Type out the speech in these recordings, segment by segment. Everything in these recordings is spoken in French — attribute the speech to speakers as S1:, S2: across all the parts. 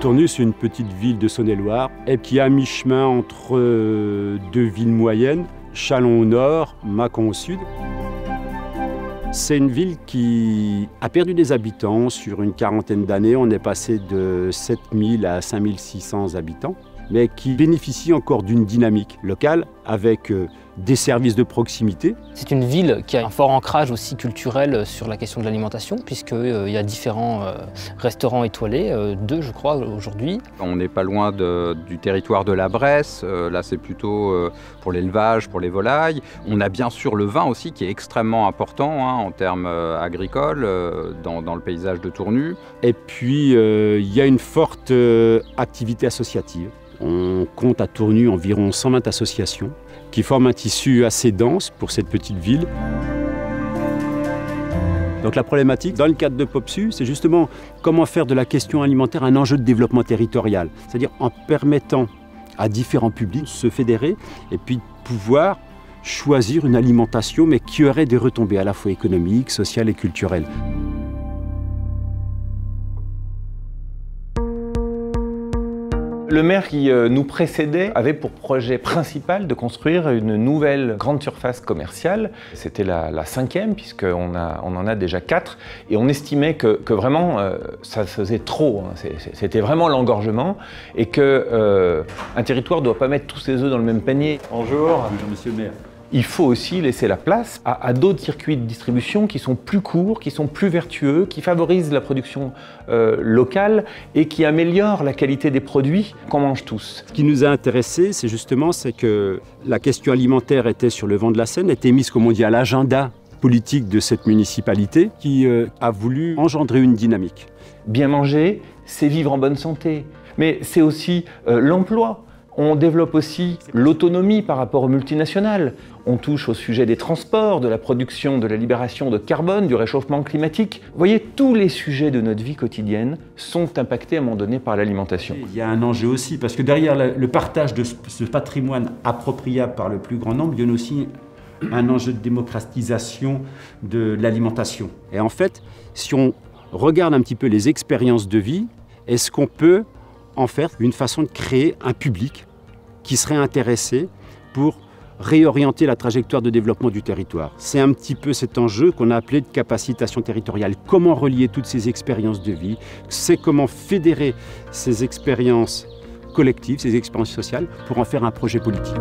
S1: Tournu, c'est une petite ville de Saône-et-Loire et qui est à mi-chemin entre deux villes moyennes, Châlons au nord, Mâcon au sud. C'est une ville qui a perdu des habitants sur une quarantaine d'années. On est passé de 7000 à 5600 habitants, mais qui bénéficie encore d'une dynamique locale avec des services de proximité.
S2: C'est une ville qui a un fort ancrage aussi culturel sur la question de l'alimentation, puisqu'il y a différents restaurants étoilés, 2 je crois aujourd'hui.
S3: On n'est pas loin du territoire de la Bresse, là c'est plutôt pour l'élevage, pour les volailles. On a bien sûr le vin aussi qui est extrêmement important en termes agricoles dans le paysage de Tournu.
S1: Et puis il y a une forte activité associative. On compte à Tournu environ 120 associations qui forment un tissu assez dense pour cette petite ville. Donc la problématique, dans le cadre de POPSU, c'est justement comment faire de la question alimentaire un enjeu de développement territorial. C'est-à-dire en permettant à différents publics de se fédérer et puis de pouvoir choisir une alimentation mais qui aurait des retombées à la fois économiques, sociales et culturelles.
S4: Le maire qui nous précédait avait pour projet principal de construire une nouvelle grande surface commerciale. C'était la 5e, puisqu'on en a déjà 4. Et on estimait que vraiment, ça faisait trop. C'était vraiment l'engorgement. Et qu'un territoire ne doit pas mettre tous ses œufs dans le même panier. Bonjour.
S1: Bonjour, monsieur le maire.
S4: Il faut aussi laisser la place à d'autres circuits de distribution qui sont plus courts, qui sont plus vertueux, qui favorisent la production locale et qui améliorent la qualité des produits qu'on mange tous.
S1: Ce qui nous a intéressés, c'est justement que la question alimentaire était sur le devant de la scène, était mise, comme on dit, à l'agenda politique de cette municipalité qui a voulu engendrer une dynamique.
S4: Bien manger, c'est vivre en bonne santé, mais c'est aussi l'emploi. On développe aussi l'autonomie par rapport aux multinationales. On touche au sujet des transports, de la production, de la libération de carbone, du réchauffement climatique. Vous voyez, tous les sujets de notre vie quotidienne sont impactés à un moment donné par l'alimentation.
S1: Il y a un enjeu aussi, parce que derrière le partage de ce patrimoine appropriable par le plus grand nombre, il y a aussi un enjeu de démocratisation de l'alimentation. Et en fait, si on regarde un petit peu les expériences de vie, est-ce qu'on peut en faire une façon de créer un public qui serait intéressé pour réorienter la trajectoire de développement du territoire. C'est un petit peu cet enjeu qu'on a appelé de capacitation territoriale. Comment relier toutes ces expériences de vie? C'est comment fédérer ces expériences collectives, ces expériences sociales, pour en faire un projet politique.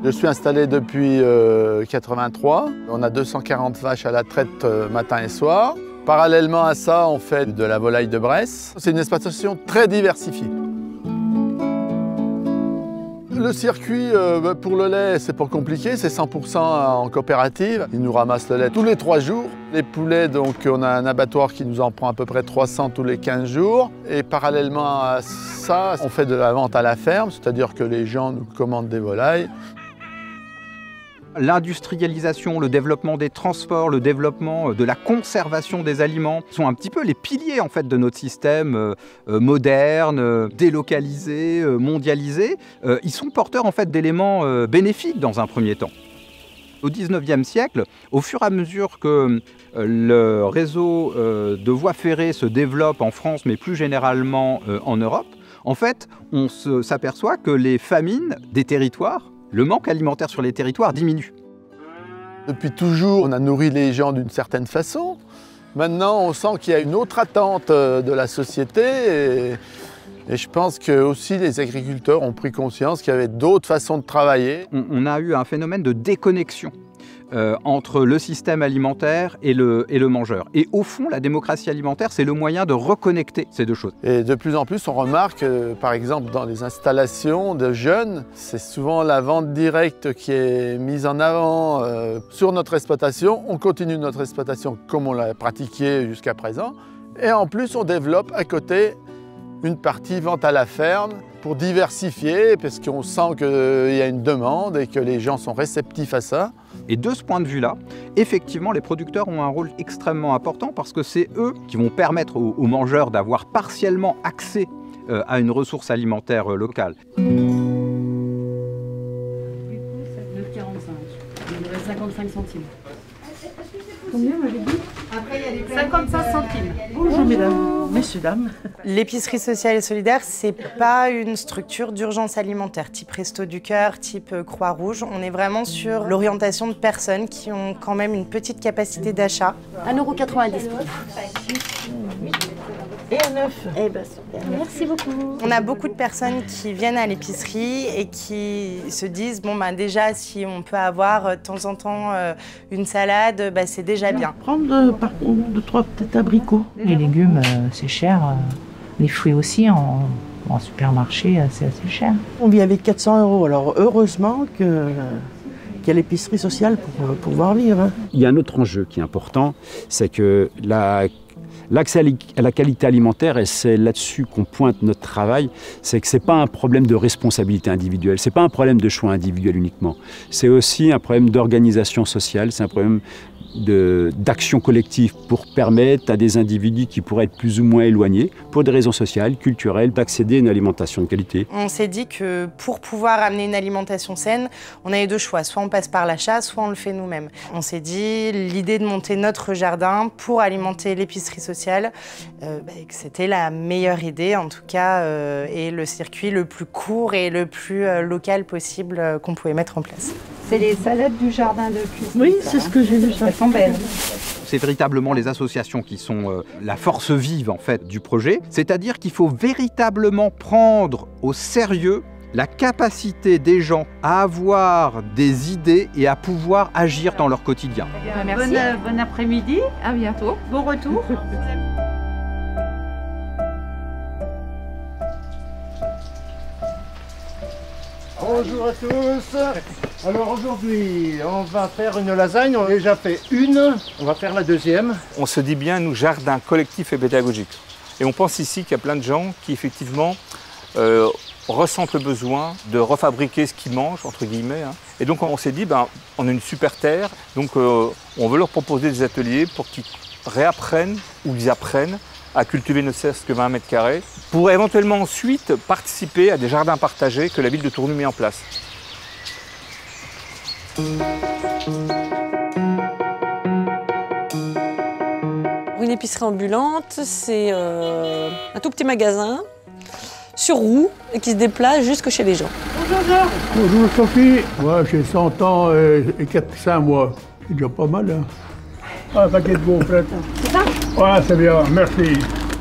S5: Je suis installé depuis 83. On a 240 vaches à la traite matin et soir. Parallèlement à ça, on fait de la volaille de Bresse. C'est une exploitation très diversifiée. Le circuit pour le lait, c'est pas compliqué, c'est 100% en coopérative. Ils nous ramassent le lait tous les 3 jours. Les poulets, donc on a un abattoir qui nous en prend à peu près 300 tous les 15 jours. Et parallèlement à ça, on fait de la vente à la ferme, c'est-à-dire que les gens nous commandent des volailles.
S3: L'industrialisation, le développement des transports, le développement de la conservation des aliments sont un petit peu les piliers en fait de notre système moderne, délocalisé, mondialisé. Ils sont porteurs en fait d'éléments bénéfiques dans un premier temps. Au XIXe siècle, au fur et à mesure que le réseau de voies ferrées se développe en France, mais plus généralement en Europe, en fait, on s'aperçoit que les famines des territoires, le manque alimentaire sur les territoires diminue.
S5: Depuis toujours, on a nourri les gens d'une certaine façon. Maintenant, on sent qu'il y a une autre attente de la société et je pense que aussi les agriculteurs ont pris conscience qu'il y avait d'autres façons de travailler.
S3: On a eu un phénomène de déconnexion entre le système alimentaire et le mangeur. Et au fond, la démocratie alimentaire, c'est le moyen de reconnecter ces deux choses.
S5: Et de plus en plus, on remarque, par exemple, dans les installations de jeunes, c'est souvent la vente directe qui est mise en avant sur notre exploitation. On continue notre exploitation comme on l'a pratiqué jusqu'à présent. Et en plus, on développe à côté une partie vente à la ferme pour diversifier, parce qu'on sent qu'il y a une demande et que les gens sont réceptifs à ça.
S3: Et de ce point de vue-là, effectivement, les producteurs ont un rôle extrêmement important parce que c'est eux qui vont permettre aux mangeurs d'avoir partiellement accès à une ressource alimentaire locale.
S6: 55 centimes.
S7: Combien m'avez dit?
S6: Après, il y a les 55 centimes.
S7: Bonjour mesdames, messieurs, dames.
S8: L'épicerie sociale et solidaire, c'est pas une structure d'urgence alimentaire, type Resto du Cœur, type Croix-Rouge. On est vraiment sur l'orientation de personnes qui ont quand même une petite capacité d'achat.
S6: 1,90 €.
S8: Et un œuf.
S6: Eh ben, super. Merci beaucoup.
S8: On a beaucoup de personnes qui viennent à l'épicerie et qui se disent, bon bah déjà si on peut avoir de temps en temps une salade, bah, c'est déjà bien.
S7: Prendre par contre 2-3 peut-être abricots.
S9: Les légumes, c'est cher. Les fruits aussi, en supermarché, c'est assez cher.
S7: On vit avec 400 €, alors heureusement qu'il y a l'épicerie sociale pour pouvoir vivre. Hein.
S1: Il y a un autre enjeu qui est important, c'est que l'accès à la qualité alimentaire, et c'est là-dessus qu'on pointe notre travail, c'est que ce n'est pas un problème de responsabilité individuelle, ce n'est pas un problème de choix individuel uniquement. C'est aussi un problème d'organisation sociale, c'est un problème d'action collective pour permettre à des individus qui pourraient être plus ou moins éloignés, pour des raisons sociales, culturelles, d'accéder à une alimentation de qualité.
S8: On s'est dit que pour pouvoir amener une alimentation saine, on avait deux choix. Soit on passe par l'achat, soit on le fait nous-mêmes. On s'est dit l'idée de monter notre jardin pour alimenter l'épicerie sociale, que c'était la meilleure idée en tout cas, et le circuit le plus court et le plus local possible qu'on pouvait mettre en place.
S10: C'est les salades du jardin de cuisine.
S7: Oui, c'est ce que j'ai vu.
S10: Elles sont belles.
S3: C'est véritablement les associations qui sont la force vive en fait du projet. C'est-à-dire qu'il faut véritablement prendre au sérieux la capacité des gens à avoir des idées et à pouvoir agir dans leur quotidien.
S10: Merci. Bon après-midi, à bientôt. Bon retour.
S11: Bonjour à tous. Alors aujourd'hui, on va faire une lasagne. On a déjà fait une, on va faire la deuxième.
S12: On se dit bien, nous, jardin collectif et pédagogique. Et on pense ici qu'il y a plein de gens qui effectivement ressentent le besoin de refabriquer ce qu'ils mangent, entre guillemets. Hein. Et donc on s'est dit, on a une super terre, donc on veut leur proposer des ateliers pour qu'ils réapprennent ou ils apprennent à cultiver ne serait-ce que 20 mètres carrés, pour éventuellement ensuite participer à des jardins partagés que la ville de Tournu met en place.
S13: Une épicerie ambulante, c'est un tout petit magasin sur roue et qui se déplace jusque chez les gens.
S11: Bonjour. Bonjour Sophie. Ouais, j'ai 100 ans et 5 mois. C'est déjà pas mal. Hein. Ah, paquet de beaux frère.
S6: C'est ça?
S11: Ouais, c'est bien, merci.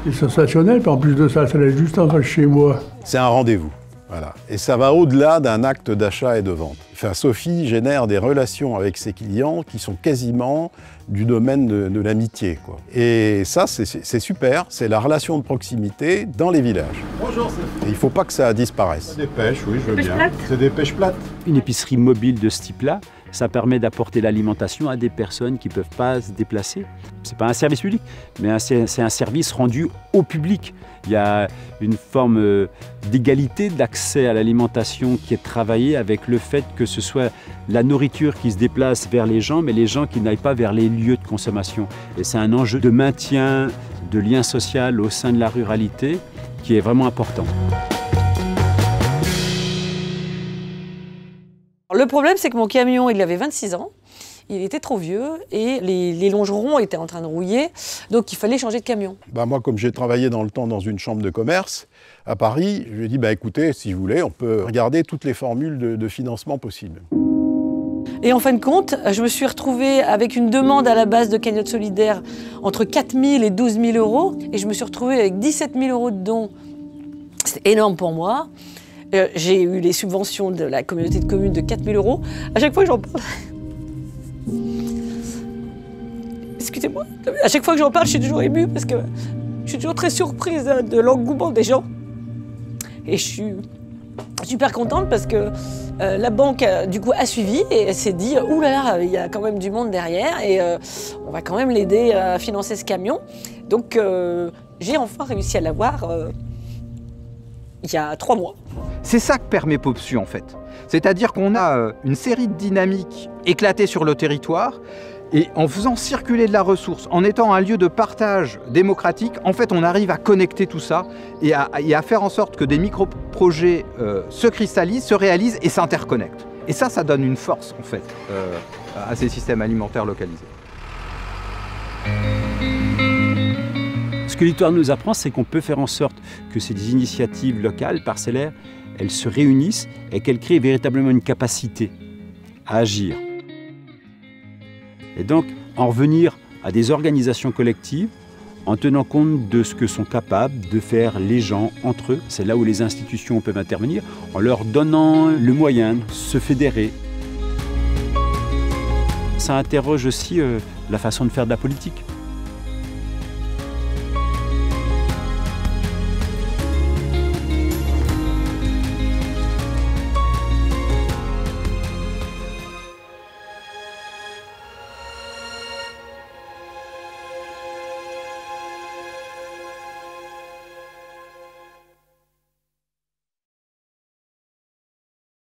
S11: C'est sensationnel, puis en plus de ça, ça est juste en face de chez moi.
S14: C'est un rendez-vous, voilà. Et ça va au-delà d'un acte d'achat et de vente. Enfin, Sophie génère des relations avec ses clients qui sont quasiment du domaine de l'amitié, quoi. Et ça, c'est super, c'est la relation de proximité dans les villages.
S11: Bonjour Sophie.
S14: Et il ne faut pas que ça disparaisse.
S11: Des pêches, oui, je veux bien. C'est des pêches plates.
S1: Une épicerie mobile de ce type-là, ça permet d'apporter l'alimentation à des personnes qui ne peuvent pas se déplacer. Ce n'est pas un service public, mais c'est un service rendu au public. Il y a une forme d'égalité d'accès à l'alimentation qui est travaillée avec le fait que ce soit la nourriture qui se déplace vers les gens, mais les gens qui n'aillent pas vers les lieux de consommation. Et c'est un enjeu de maintien, de lien social au sein de la ruralité qui est vraiment important.
S13: Le problème, c'est que mon camion, il avait 26 ans, il était trop vieux et les longerons étaient en train de rouiller, donc il fallait changer de camion.
S14: Moi, comme j'ai travaillé dans le temps dans une chambre de commerce à Paris, je lui ai dit, écoutez, si vous voulez, on peut regarder toutes les formules de financement possibles.
S13: Et en fin de compte, je me suis retrouvée avec une demande à la base de cagnotte solidaire entre 4 000 et 12 000 euros, et je me suis retrouvée avec 17 000 euros de dons. C'était énorme pour moi. J'ai eu les subventions de la communauté de communes de 4 000 euros. À chaque fois que j'en parle... Excusez-moi. À chaque fois que j'en parle, je suis toujours émue parce que je suis toujours très surprise de l'engouement des gens. Et je suis super contente parce que la banque, du coup, a suivi et elle s'est dit « Ouh là là, il y a quand même du monde derrière et on va quand même l'aider à financer ce camion. » Donc, j'ai enfin réussi à l'avoir il y a 3 mois.
S3: C'est ça que permet Popsu en fait. C'est-à-dire qu'on a une série de dynamiques éclatées sur le territoire et en faisant circuler de la ressource, en étant un lieu de partage démocratique, en fait on arrive à connecter tout ça et à faire en sorte que des micro-projets se cristallisent, se réalisent et s'interconnectent. Et ça donne une force en fait à ces systèmes alimentaires localisés.
S1: Ce que l'histoire nous apprend, c'est qu'on peut faire en sorte que ces initiatives locales, parcellaires, elles se réunissent et qu'elles créent véritablement une capacité à agir. Et donc, en revenir à des organisations collectives en tenant compte de ce que sont capables de faire les gens entre eux. C'est là où les institutions peuvent intervenir, en leur donnant le moyen de se fédérer. Ça interroge aussi la façon de faire de la politique.